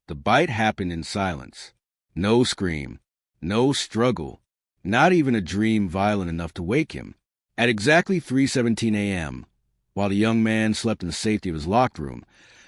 The bite happened in silence. No scream, no struggle, not even a dream violent enough to wake him. At exactly 3:17 a.m., while the young man slept in the safety of his locked room,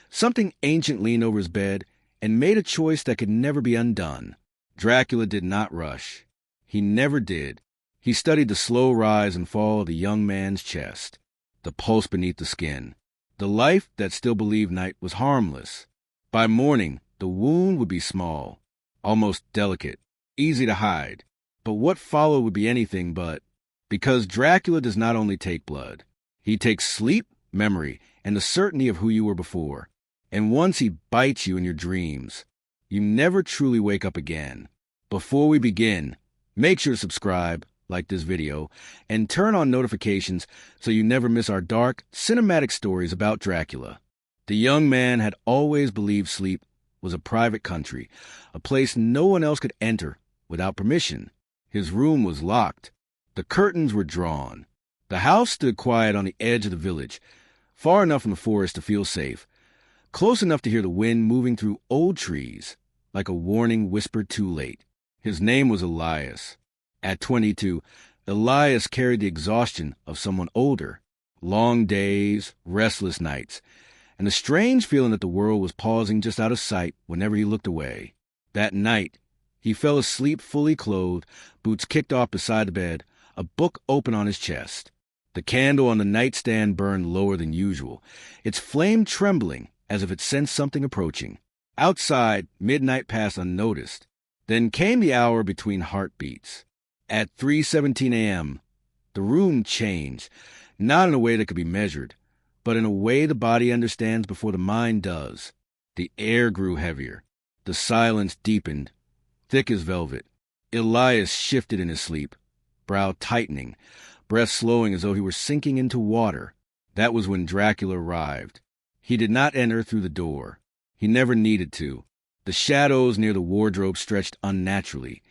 something ancient leaned over his bed and made a choice that could never be undone. Dracula did not rush. He never did. He studied the slow rise and fall of the young man's chest, the pulse beneath the skin, the life that still believed night was harmless. By morning, the wound would be small, almost delicate, easy to hide. But what followed would be anything but, because Dracula does not only take blood, he takes sleep, memory, and the certainty of who you were before. And once he bites you in your dreams, you never truly wake up again. Before we begin, make sure to subscribe, like this video, and turn on notifications so you never miss our dark, cinematic stories about Dracula. The young man had always believed sleep was a private country, a place no one else could enter without permission. His room was locked. The curtains were drawn. The house stood quiet on the edge of the village, far enough from the forest to feel safe, close enough to hear the wind moving through old trees, like a warning whispered too late. His name was Elias. At 22, Elias carried the exhaustion of someone older, long days, restless nights, and the strange feeling that the world was pausing just out of sight whenever he looked away. That night, he fell asleep fully clothed, boots kicked off beside the bed, a book open on his chest. The candle on the nightstand burned lower than usual, its flame trembling as if it sensed something approaching. Outside, midnight passed unnoticed. Then came the hour between heartbeats. At 3:17 a.m., the room changed, not in a way that could be measured, but in a way the body understands before the mind does. The air grew heavier. The silence deepened, thick as velvet. Elias shifted in his sleep, brow tightening, breath slowing as though he were sinking into water. That was when Dracula arrived. He did not enter through the door. He never needed to. The shadows near the wardrobe stretched unnaturally,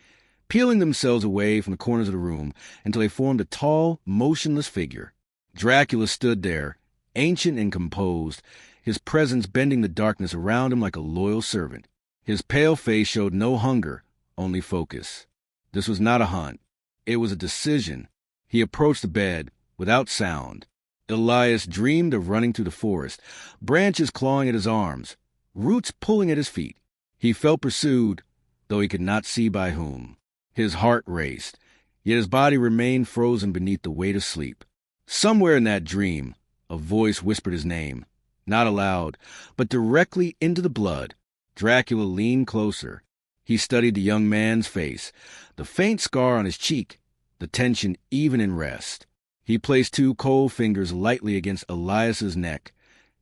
peeling themselves away from the corners of the room until they formed a tall, motionless figure. Dracula stood there, ancient and composed, his presence bending the darkness around him like a loyal servant. His pale face showed no hunger, only focus. This was not a hunt. It was a decision. He approached the bed, without sound. Elias dreamed of running through the forest, branches clawing at his arms, roots pulling at his feet. He felt pursued, though he could not see by whom. His heart raced, yet his body remained frozen beneath the weight of sleep. Somewhere in that dream, a voice whispered his name, not aloud, but directly into the blood. Dracula leaned closer. He studied the young man's face, the faint scar on his cheek, the tension even in rest. He placed two cold fingers lightly against Elias's neck,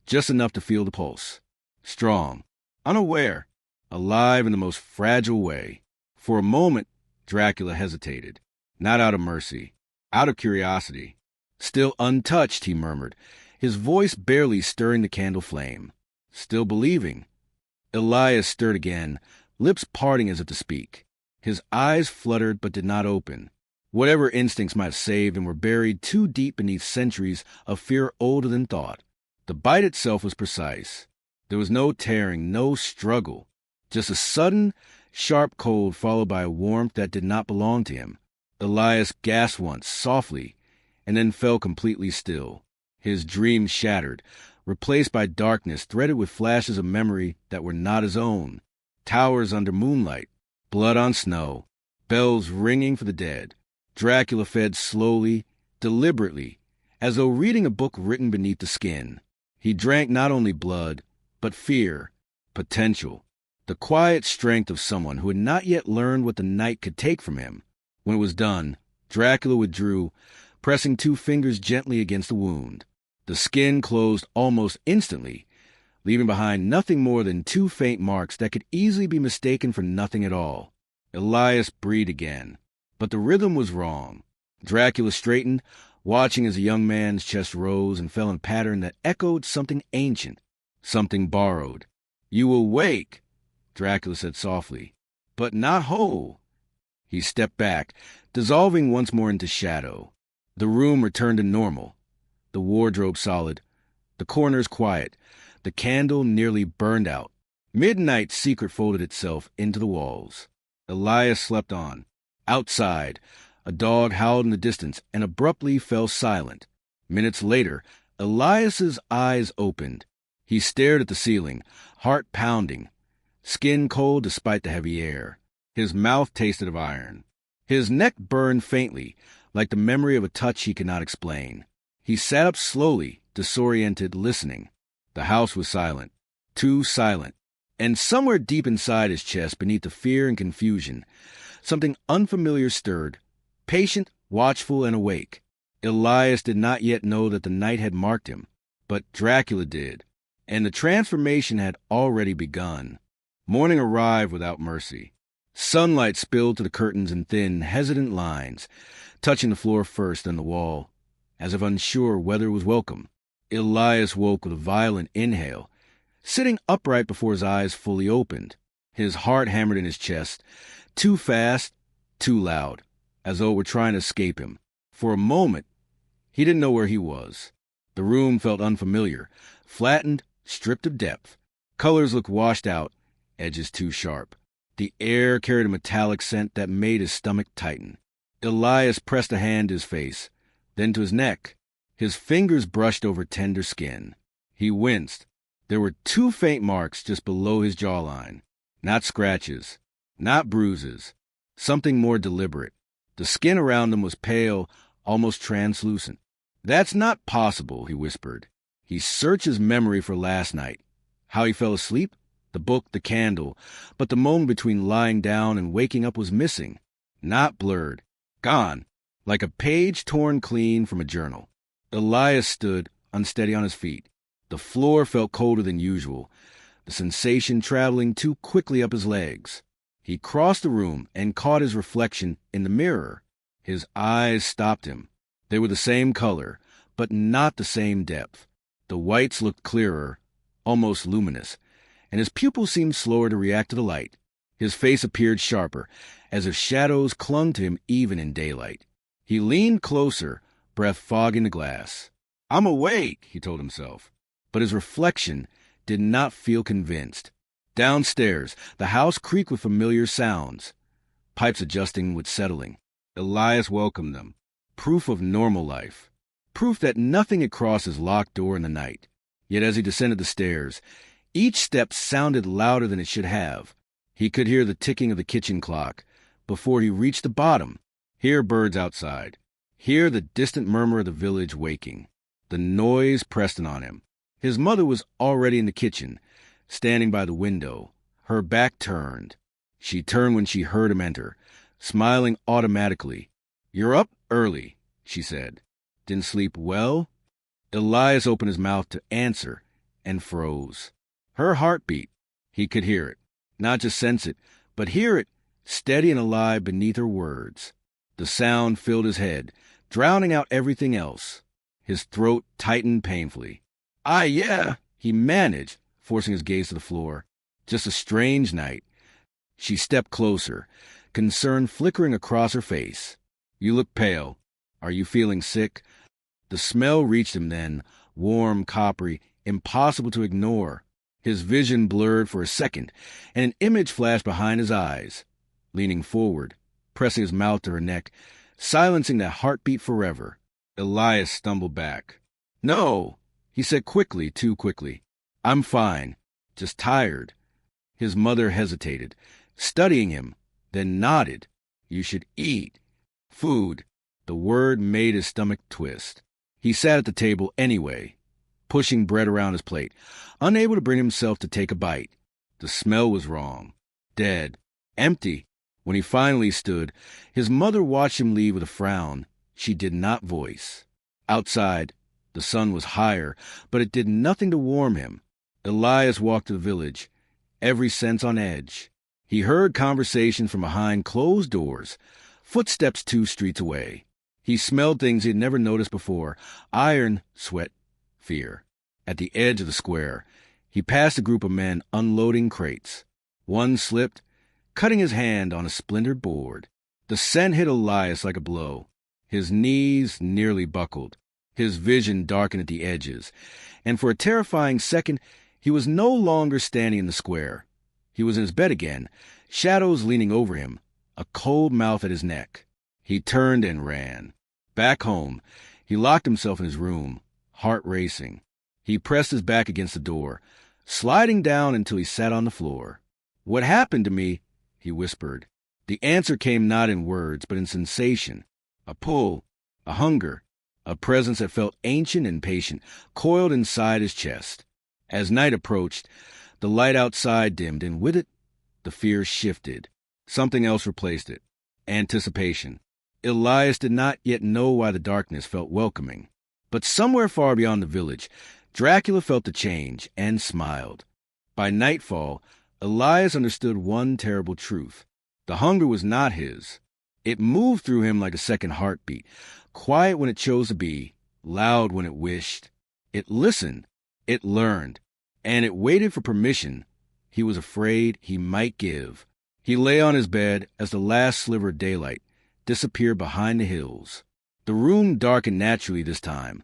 just enough to feel the pulse. Strong, unaware, alive in the most fragile way. For a moment, Dracula hesitated, not out of mercy, out of curiosity. Still untouched, he murmured, his voice barely stirring the candle flame. Still believing. Elias stirred again, lips parting as if to speak. His eyes fluttered but did not open. Whatever instincts might have saved him were buried too deep beneath centuries of fear older than thought. The bite itself was precise. There was no tearing, no struggle. Just a sudden, sharp cold followed by a warmth that did not belong to him. Elias gasped once, softly, and then fell completely still. His dream shattered, replaced by darkness threaded with flashes of memory that were not his own. Towers under moonlight, blood on snow, bells ringing for the dead. Dracula fed slowly, deliberately, as though reading a book written beneath the skin. He drank not only blood, but fear, potential, the quiet strength of someone who had not yet learned what the night could take from him. When it was done, Dracula withdrew, pressing two fingers gently against the wound. The skin closed almost instantly, leaving behind nothing more than two faint marks that could easily be mistaken for nothing at all. Elias breathed again, but the rhythm was wrong. Dracula straightened, watching as the young man's chest rose and fell in a pattern that echoed something ancient, something borrowed. "You will wake," Dracula said softly, "but not whole." He stepped back, dissolving once more into shadow. The room returned to normal, the wardrobe solid, the corners quiet, the candle nearly burned out. Midnight's secret folded itself into the walls. Elias slept on. Outside, a dog howled in the distance and abruptly fell silent. Minutes later, Elias's eyes opened. He stared at the ceiling, heart pounding, skin cold despite the heavy air. His mouth tasted of iron. His neck burned faintly, like the memory of a touch he could not explain. He sat up slowly, disoriented, listening. The house was silent, too silent. And somewhere deep inside his chest, beneath the fear and confusion, something unfamiliar stirred, patient, watchful, and awake. Elias did not yet know that the night had marked him, but Dracula did, and the transformation had already begun. Morning arrived without mercy. Sunlight spilled to the curtains in thin, hesitant lines, touching the floor first, then the wall, as if unsure whether it was welcome. Elias woke with a violent inhale, sitting upright before his eyes fully opened. His heart hammered in his chest, too fast, too loud, as though it were trying to escape him. For a moment, he didn't know where he was. The room felt unfamiliar, flattened, stripped of depth. Colors looked washed out, edges too sharp. The air carried a metallic scent that made his stomach tighten. Elias pressed a hand to his face, then to his neck. His fingers brushed over tender skin. He winced. There were 2 faint marks just below his jawline. Not scratches, not bruises, something more deliberate. The skin around them was pale, almost translucent. "That's not possible," he whispered. He searched his memory for last night. How he fell asleep, the book, the candle, but the moment between lying down and waking up was missing. Not blurred. Gone, like a page torn clean from a journal. Elias stood, unsteady on his feet. The floor felt colder than usual, the sensation traveling too quickly up his legs. He crossed the room and caught his reflection in the mirror. His eyes stopped him. They were the same color, but not the same depth. The whites looked clearer, almost luminous, and his pupils seemed slower to react to the light. His face appeared sharper, as if shadows clung to him even in daylight. He leaned closer, breath fogging the glass. "I'm awake," he told himself. But his reflection did not feel convinced. Downstairs, the house creaked with familiar sounds, pipes adjusting with settling. Elias welcomed them. Proof of normal life. Proof that nothing had crossed his locked door in the night. Yet as he descended the stairs, each step sounded louder than it should have. He could hear the ticking of the kitchen clock before he reached the bottom. Hear birds outside. Hear the distant murmur of the village waking. The noise pressed in on him. His mother was already in the kitchen, standing by the window, her back turned. She turned when she heard him enter, smiling automatically. "You're up early," she said. "Didn't sleep well?" Elias opened his mouth to answer and froze. Her heartbeat. He could hear it. Not just sense it, but hear it, steady and alive beneath her words. The sound filled his head, drowning out everything else. His throat tightened painfully. Yeah," he managed, forcing his gaze to the floor. "Just a strange night." She stepped closer, concern flickering across her face. "You look pale. Are you feeling sick?" The smell reached him then, warm, coppery, impossible to ignore. His vision blurred for a second, and an image flashed behind his eyes. Leaning forward, pressing his mouth to her neck, silencing that heartbeat forever, Elias stumbled back. "No," he said quickly, too quickly. "I'm fine, just tired." His mother hesitated, studying him, then nodded. "You should eat. Food." The word made his stomach twist. He sat at the table anyway, pushing bread around his plate, unable to bring himself to take a bite. The smell was wrong. Dead. Empty. When he finally stood, his mother watched him leave with a frown she did not voice. Outside, the sun was higher, but it did nothing to warm him. Elias walked to the village, every sense on edge. He heard conversation from behind closed doors, footsteps 2 streets away. He smelled things he had never noticed before: iron, sweat, fear. At the edge of the square, he passed a group of men unloading crates. One slipped, cutting his hand on a splintered board. The scent hit Elias like a blow. His knees nearly buckled. His vision darkened at the edges, and for a terrifying second, He was no longer standing in the square. He was in his bed again, shadows leaning over him, a cold mouth at his neck. He turned and ran. Back home, he locked himself in his room, heart racing. He pressed his back against the door, sliding down until he sat on the floor. "What happened to me?" he whispered. The answer came not in words, but in sensation. A pull, a hunger, a presence that felt ancient and patient, coiled inside his chest. As night approached, the light outside dimmed, and with it, the fear shifted. Something else replaced it. Anticipation. Elias did not yet know why the darkness felt welcoming. But somewhere far beyond the village, Dracula felt the change and smiled. By nightfall, Elias understood one terrible truth. The hunger was not his. It moved through him like a second heartbeat, quiet when it chose to be, loud when it wished. It listened, it learned, and it waited for permission he was afraid he might give. He lay on his bed as the last sliver of daylight disappeared behind the hills. The room darkened naturally this time.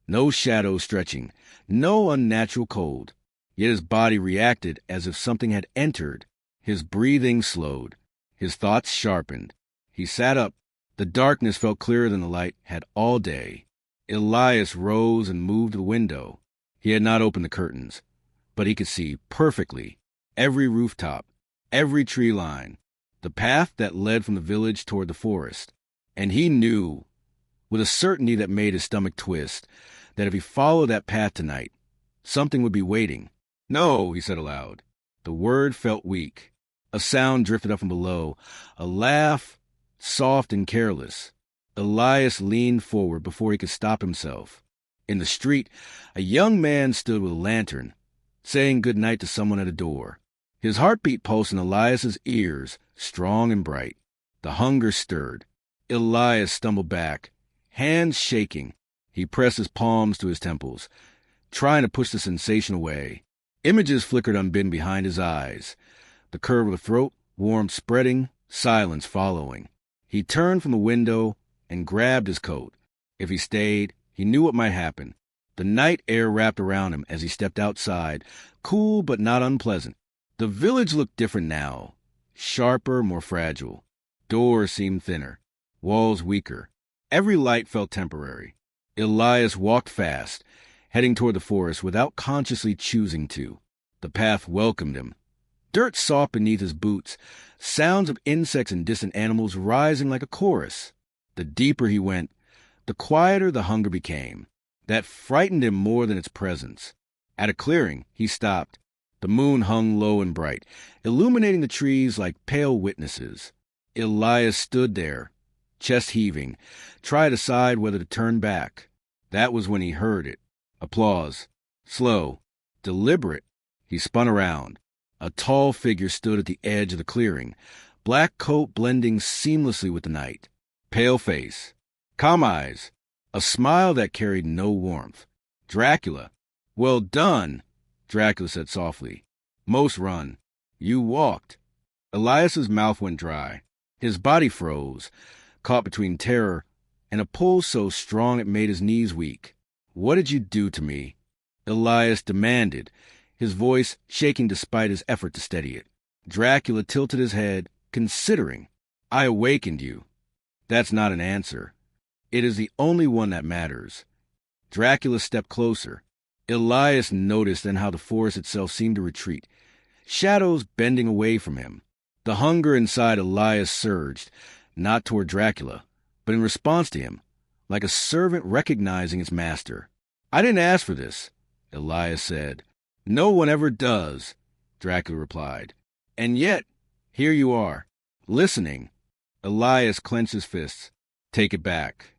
No shadows stretching, no unnatural cold. Yet his body reacted as if something had entered. His breathing slowed. His thoughts sharpened. He sat up. The darkness felt clearer than the light had all day. Elias rose and moved to the window. He had not opened the curtains, but he could see perfectly every rooftop, every tree line, the path that led from the village toward the forest. And he knew, with a certainty that made his stomach twist, that if he followed that path tonight, something would be waiting. "No," he said aloud. The word felt weak. A sound drifted up from below, a laugh, soft and careless. Elias leaned forward before he could stop himself. In the street, a young man stood with a lantern, saying good night to someone at a door. His heartbeat pulsed in Elias's ears, strong and bright. The hunger stirred. Elias stumbled back, hands shaking. He pressed his palms to his temples, trying to push the sensation away. Images flickered unbidden behind his eyes. The curve of the throat, warmth spreading, silence following. He turned from the window and grabbed his coat. If he stayed, he knew what might happen. The night air wrapped around him as he stepped outside, cool but not unpleasant. The village looked different now, sharper, more fragile. Doors seemed thinner, walls weaker. Every light felt temporary. Elias walked fast, heading toward the forest without consciously choosing to. The path welcomed him. Dirt soft beneath his boots, sounds of insects and distant animals rising like a chorus. The deeper he went, the quieter the hunger became. That frightened him more than its presence. At a clearing, he stopped. The moon hung low and bright, illuminating the trees like pale witnesses. Elias stood there, chest heaving, tried to decide whether to turn back. That was when he heard it. Applause. Slow, deliberate. He spun around. A tall figure stood at the edge of the clearing, black coat blending seamlessly with the night. Pale face, calm eyes, a smile that carried no warmth. Dracula. "Well done," Dracula said softly. "Most run. You walked." Elias's mouth went dry. His body froze, caught between terror and a pull so strong it made his knees weak. "What did you do to me?" Elias demanded, his voice shaking despite his effort to steady it. Dracula tilted his head, considering. "I awakened you." "That's not an answer. It is the only one that matters." Dracula stepped closer. Elias noticed then how the forest itself seemed to retreat, shadows bending away from him. The hunger inside Elias surged, not toward Dracula, but in response to him, like a servant recognizing its master. "I didn't ask for this," Elias said. "No one ever does," Dracula replied. "And yet, here you are, listening." Elias clenched his fists. "Take it back."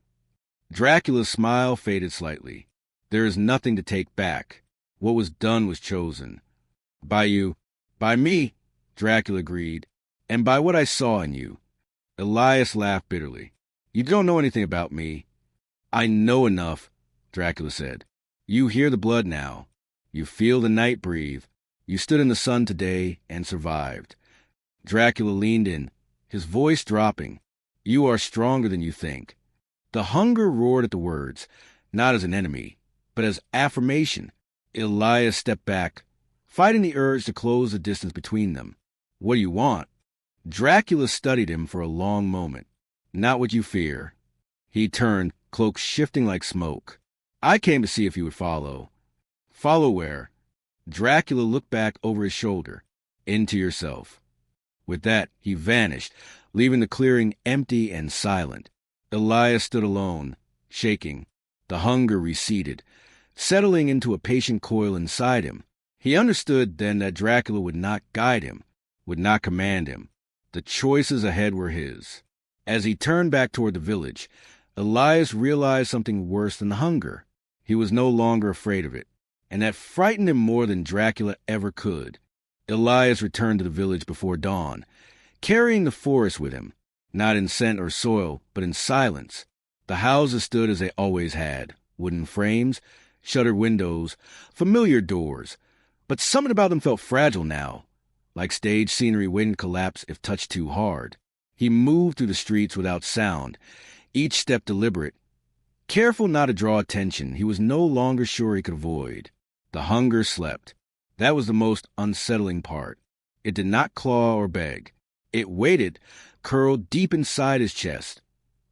Dracula's smile faded slightly. "There is nothing to take back. What was done was chosen. By you." "By me," Dracula agreed, "and by what I saw in you." Elias laughed bitterly. "You don't know anything about me." "I know enough," Dracula said. "You hear the blood now. You feel the night breathe. You stood in the sun today and survived." Dracula leaned in, his voice dropping. "You are stronger than you think." The hunger roared at the words, not as an enemy, but as affirmation. Elias stepped back, fighting the urge to close the distance between them. What do you want? Dracula studied him for a long moment. Not what you fear. He turned, cloak shifting like smoke. I came to see if you would follow. Follow where? Dracula looked back over his shoulder. Into yourself. With that, he vanished, leaving the clearing empty and silent. Elias stood alone, shaking. The hunger receded, settling into a patient coil inside him. He understood then that Dracula would not guide him, would not command him. The choices ahead were his. As he turned back toward the village, Elias realized something worse than the hunger. He was no longer afraid of it, and that frightened him more than Dracula ever could. Elias returned to the village before dawn, carrying the forest with him, not in scent or soil, but in silence. The houses stood as they always had, wooden frames, shuttered windows, familiar doors, but something about them felt fragile now, like stage scenery waiting to collapse if touched too hard. He moved through the streets without sound, each step deliberate. Careful not to draw attention he was no longer sure he could avoid. The hunger slept. That was the most unsettling part. It did not claw or beg. It waited, curled deep inside his chest,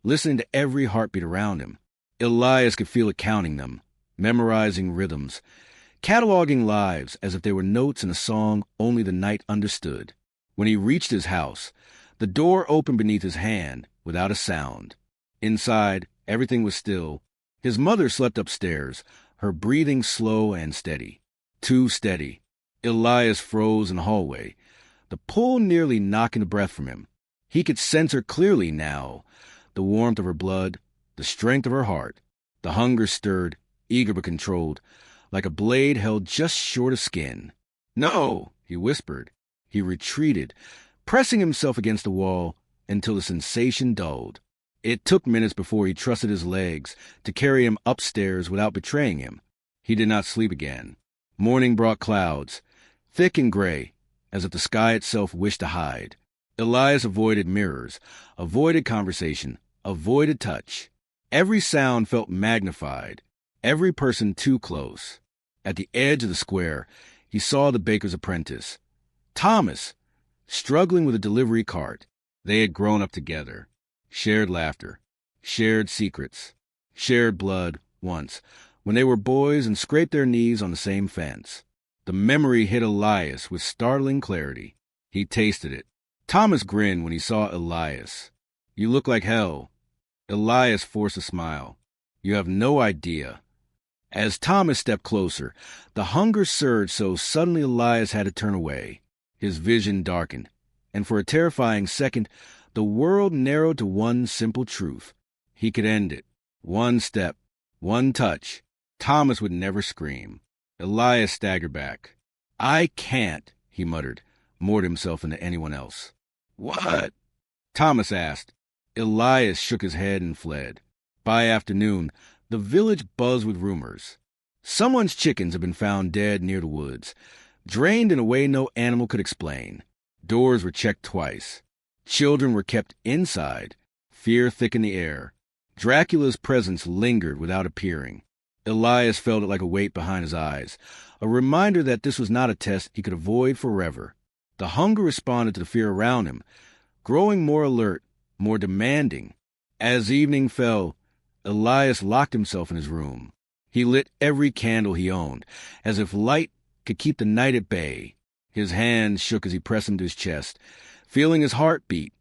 listening to every heartbeat around him. Elias could feel it counting them, memorizing rhythms, cataloging lives as if they were notes in a song only the night understood. When he reached his house, the door opened beneath his hand without a sound. Inside, everything was still. His mother slept upstairs, her breathing slow and steady. Too steady. Elias froze in the hallway, the pull nearly knocking the breath from him. He could sense her clearly now, the warmth of her blood, the strength of her heart. The hunger stirred, eager but controlled, like a blade held just short of skin. "No," he whispered. He retreated, pressing himself against the wall until the sensation dulled. It took minutes before he trusted his legs to carry him upstairs without betraying him. He did not sleep again. Morning brought clouds, thick and gray, as if the sky itself wished to hide. Elias avoided mirrors, avoided conversation, avoided touch. Every sound felt magnified, every person too close. At the edge of the square, he saw the baker's apprentice, Thomas, struggling with a delivery cart. They had grown up together, shared laughter, shared secrets, shared blood once, when they were boys and scraped their knees on the same fence. The memory hit Elias with startling clarity. He tasted it. Thomas grinned when he saw Elias. "You look like hell." Elias forced a smile. "You have no idea." As Thomas stepped closer, the hunger surged so suddenly Elias had to turn away. His vision darkened, and for a terrifying second, the world narrowed to one simple truth. He could end it. One step, one touch. Thomas would never scream. Elias staggered back. "I can't," he muttered, more to himself than to anyone else. "What?" Thomas asked. Elias shook his head and fled. By afternoon, the village buzzed with rumors. Someone's chickens had been found dead near the woods, drained in a way no animal could explain. Doors were checked twice. Children were kept inside. Fear thickened the air. Dracula's presence lingered without appearing. Elias felt it like a weight behind his eyes, a reminder that this was not a test he could avoid forever. The hunger responded to the fear around him, growing more alert, more demanding. As evening fell, Elias locked himself in his room. He lit every candle he owned, as if light could keep the night at bay. His hands shook as he pressed him to his chest, feeling his heart beat.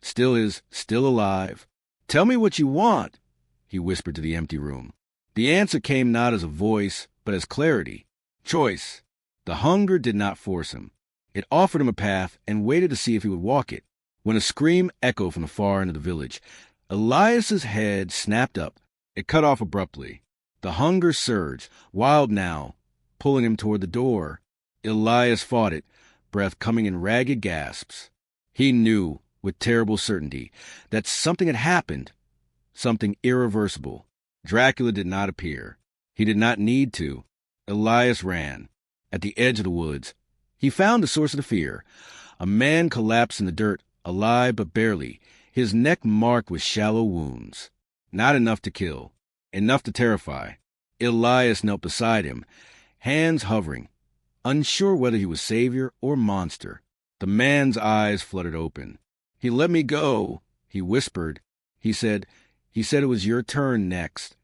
Still alive. "Tell me what you want," he whispered to the empty room. The answer came not as a voice, but as clarity. Choice. The hunger did not force him. It offered him a path and waited to see if he would walk it. When a scream echoed from the far end of the village, Elias's head snapped up. It cut off abruptly. The hunger surged, wild now, pulling him toward the door. Elias fought it, breath coming in ragged gasps. He knew, with terrible certainty, that something had happened, something irreversible. Dracula did not appear. He did not need to. Elias ran. At the edge of the woods, he found the source of the fear. A man collapsed in the dirt, alive but barely, his neck marked with shallow wounds. Not enough to kill, enough to terrify. Elias knelt beside him, hands hovering. unsure whether he was savior or monster. The man's eyes fluttered open. "He let me go," he whispered. He said it was your turn next."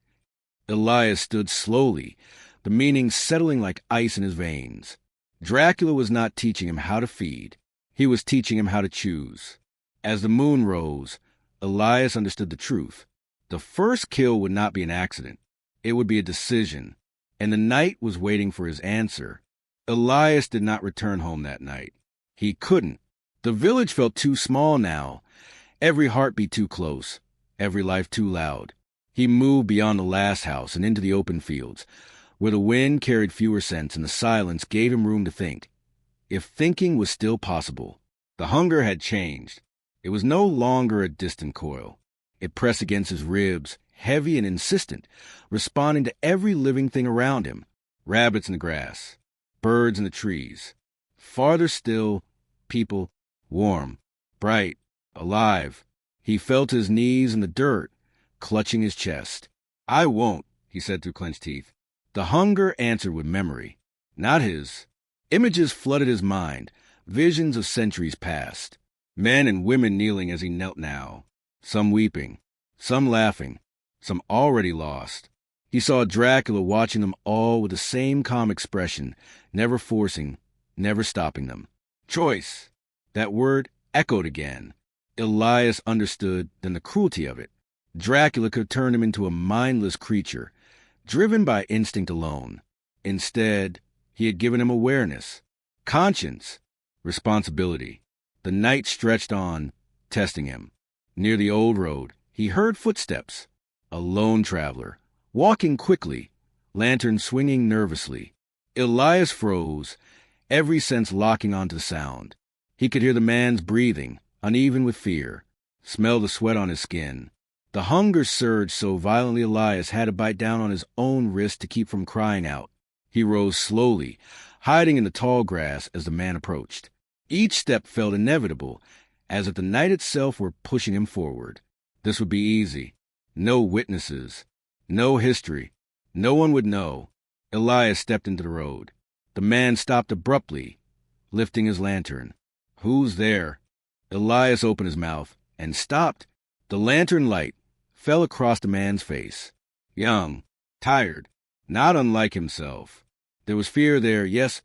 Elias stood slowly, the meaning settling like ice in his veins. Dracula was not teaching him how to feed. He was teaching him how to choose. As the moon rose, Elias understood the truth. The first kill would not be an accident. It would be a decision, and the night was waiting for his answer. Elias did not return home that night. He couldn't. The village felt too small now, every heartbeat too close, every life too loud. He moved beyond the last house and into the open fields, where the wind carried fewer scents and the silence gave him room to think. If thinking was still possible, the hunger had changed. It was no longer a distant coil. It pressed against his ribs, heavy and insistent, responding to every living thing around him. Rabbits in the grass, birds in the trees. Farther still, people, warm, bright, alive. He felt his knees in the dirt, clutching his chest. "I won't," he said through clenched teeth. The hunger answered with memory, not his. Images flooded his mind, visions of centuries past. Men and women kneeling as he knelt now, some weeping, some laughing, some already lost. He saw Dracula watching them all with the same calm expression, never forcing, never stopping them. Choice. That word echoed again. Elias understood then the cruelty of it. Dracula could turn him into a mindless creature, driven by instinct alone. Instead, he had given him awareness, conscience, responsibility. The night stretched on, testing him. Near the old road, he heard footsteps. A lone traveler, walking quickly, lantern swinging nervously. Elias froze, every sense locking onto the sound. He could hear the man's breathing, uneven with fear, smell the sweat on his skin. The hunger surged so violently Elias had to bite down on his own wrist to keep from crying out. He rose slowly, hiding in the tall grass as the man approached. Each step felt inevitable, as if the night itself were pushing him forward. This would be easy. No witnesses, no history. No one would know. Elias stepped into the road. The man stopped abruptly, lifting his lantern. "Who's there?" Elias opened his mouth and stopped. The lantern light fell across the man's face. Young, tired, not unlike himself. There was fear there, yes,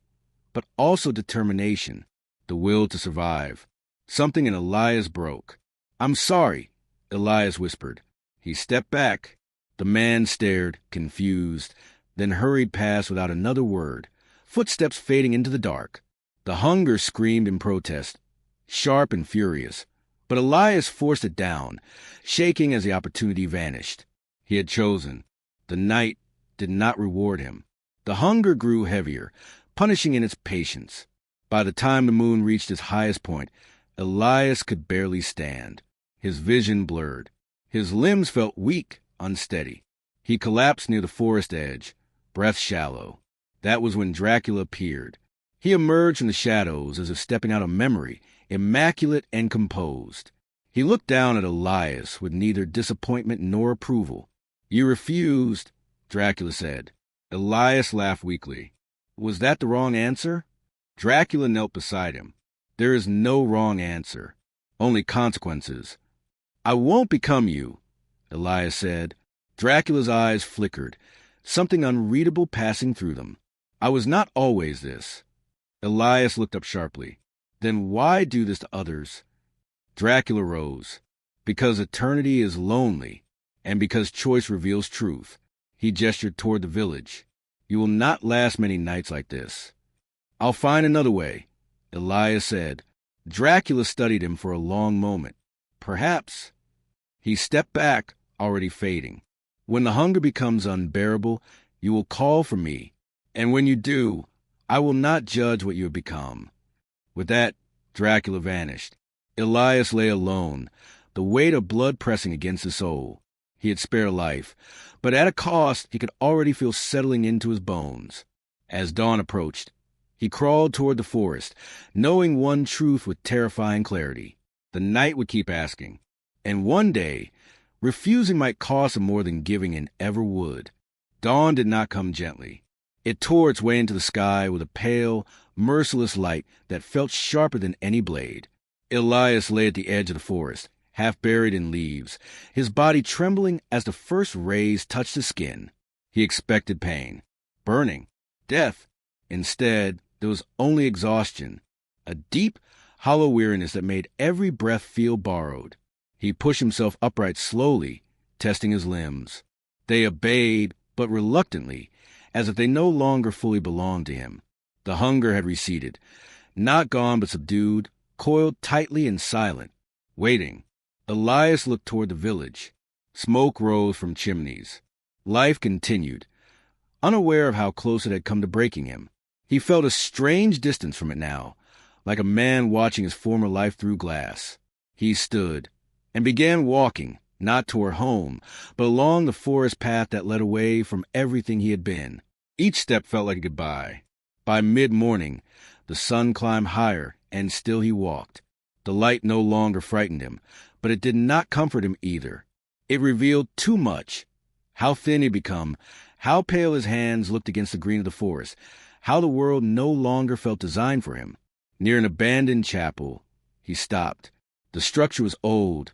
but also determination, the will to survive. Something in Elias broke. "I'm sorry," Elias whispered. He stepped back. The man stared, confused, then hurried past without another word, footsteps fading into the dark. The hunger screamed in protest, sharp and furious, but Elias forced it down, shaking as the opportunity vanished. He had chosen. The night did not reward him. The hunger grew heavier, punishing in its patience. By the time the moon reached its highest point, Elias could barely stand. His vision blurred. His limbs felt weak, unsteady. He collapsed near the forest edge, breath shallow. That was when Dracula appeared. He emerged from the shadows as if stepping out of memory, immaculate and composed. He looked down at Elias with neither disappointment nor approval. "You refused," Dracula said. Elias laughed weakly. Was that the wrong answer? Dracula knelt beside him. "There is no wrong answer, only consequences." "I won't become you," Elias said. Dracula's eyes flickered, something unreadable passing through them. "I was not always this." Elias looked up sharply. "Then why do this to others?" Dracula rose. "Because eternity is lonely, and because choice reveals truth." He gestured toward the village. "You will not last many nights like this." "I'll find another way," Elias said. Dracula studied him for a long moment. "Perhaps." He stepped back, already fading. "When the hunger becomes unbearable, you will call for me, and when you do, I will not judge what you have become." With that, Dracula vanished. Elias lay alone, the weight of blood pressing against his soul. He had spared life, but at a cost he could already feel settling into his bones. As dawn approached, he crawled toward the forest, knowing one truth with terrifying clarity. The night would keep asking, and one day, refusing might cost him more than giving in ever would. Dawn did not come gently. It tore its way into the sky with a pale, merciless light that felt sharper than any blade. Elias lay at the edge of the forest, half buried in leaves, his body trembling as the first rays touched his skin. He expected pain, burning, death. Instead, there was only exhaustion, a deep, hollow weariness that made every breath feel borrowed. He pushed himself upright slowly, testing his limbs. They obeyed, but reluctantly, as if they no longer fully belonged to him. The hunger had receded, not gone but subdued, coiled tightly and silent, waiting. Elias looked toward the village. Smoke rose from chimneys. Life continued, unaware of how close it had come to breaking him. He felt a strange distance from it now, like a man watching his former life through glass. He stood and began walking, not toward home, but along the forest path that led away from everything he had been. Each step felt like a goodbye. By mid-morning, the sun climbed higher, and still he walked. The light no longer frightened him, but it did not comfort him either. It revealed too much. How thin he had become, how pale his hands looked against the green of the forest, how the world no longer felt designed for him. Near an abandoned chapel, he stopped. The structure was old,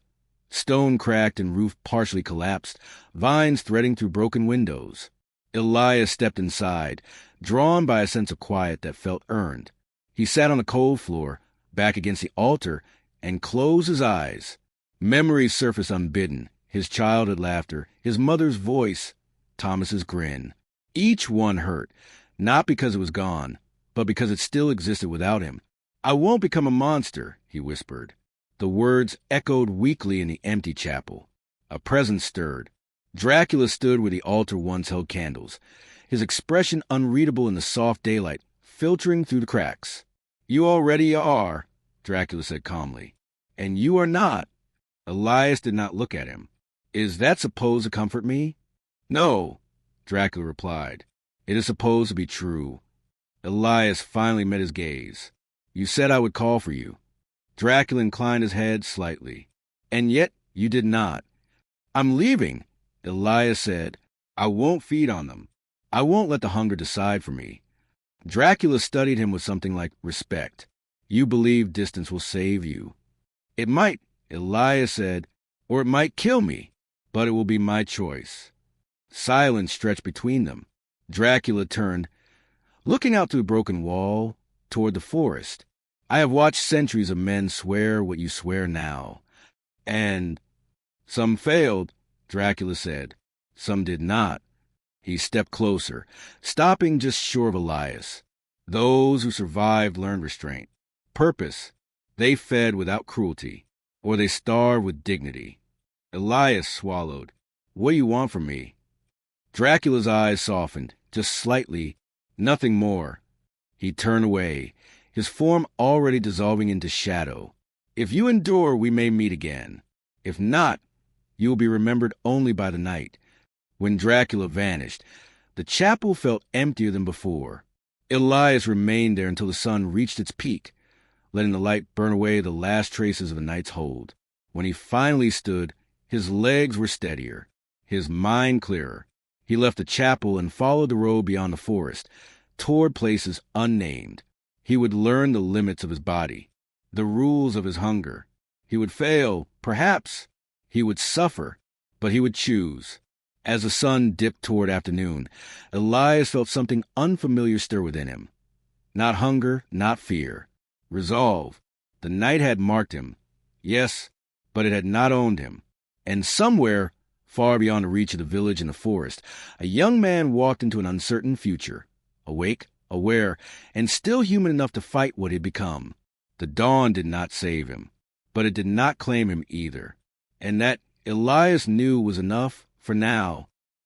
stone cracked and roof partially collapsed, vines threading through broken windows. Elias stepped inside, drawn by a sense of quiet that felt earned. He sat on the cold floor, back against the altar, and closed his eyes. Memories surfaced unbidden, his childhood laughter, his mother's voice, Thomas's grin. Each one hurt, not because it was gone, but because it still existed without him. "I won't become a monster," he whispered. The words echoed weakly in the empty chapel. A presence stirred. Dracula stood where the altar once held candles, his expression unreadable in the soft daylight, filtering through the cracks. "You already are," Dracula said calmly. "And you are not." Elias did not look at him. "Is that supposed to comfort me?" "No," Dracula replied. "It is supposed to be true." Elias finally met his gaze. "You said I would call for you." Dracula inclined his head slightly. "And yet you did not." "I'm leaving," Elias said. "I won't feed on them. I won't let the hunger decide for me." Dracula studied him with something like respect. "You believe distance will save you." "It might," Elias said, "or it might kill me, but it will be my choice." Silence stretched between them. Dracula turned, looking out through the broken wall, toward the forest. "I have watched centuries of men swear what you swear now. And some failed," Dracula said. "Some did not." He stepped closer, stopping just short of Elias. Those who survived learned restraint, purpose. They fed without cruelty, or they starved with dignity. Elias swallowed. "What do you want from me?" Dracula's eyes softened, just slightly, nothing more. He turned away, his form already dissolving into shadow. "If you endure, we may meet again. If not, you will be remembered only by the night." When Dracula vanished, the chapel felt emptier than before. Elias remained there until the sun reached its peak, letting the light burn away the last traces of the night's hold. When he finally stood, his legs were steadier, his mind clearer. He left the chapel and followed the road beyond the forest, toward places unnamed. He would learn the limits of his body, the rules of his hunger. He would fail, perhaps. He would suffer, but he would choose. As the sun dipped toward afternoon, Elias felt something unfamiliar stir within him. Not hunger, not fear. Resolve. The night had marked him. Yes, but it had not owned him. And somewhere, far beyond the reach of the village and the forest, a young man walked into an uncertain future, awake, aware, and still human enough to fight what he had become. The dawn did not save him, but it did not claim him either. And that, Elias knew, was enough for now.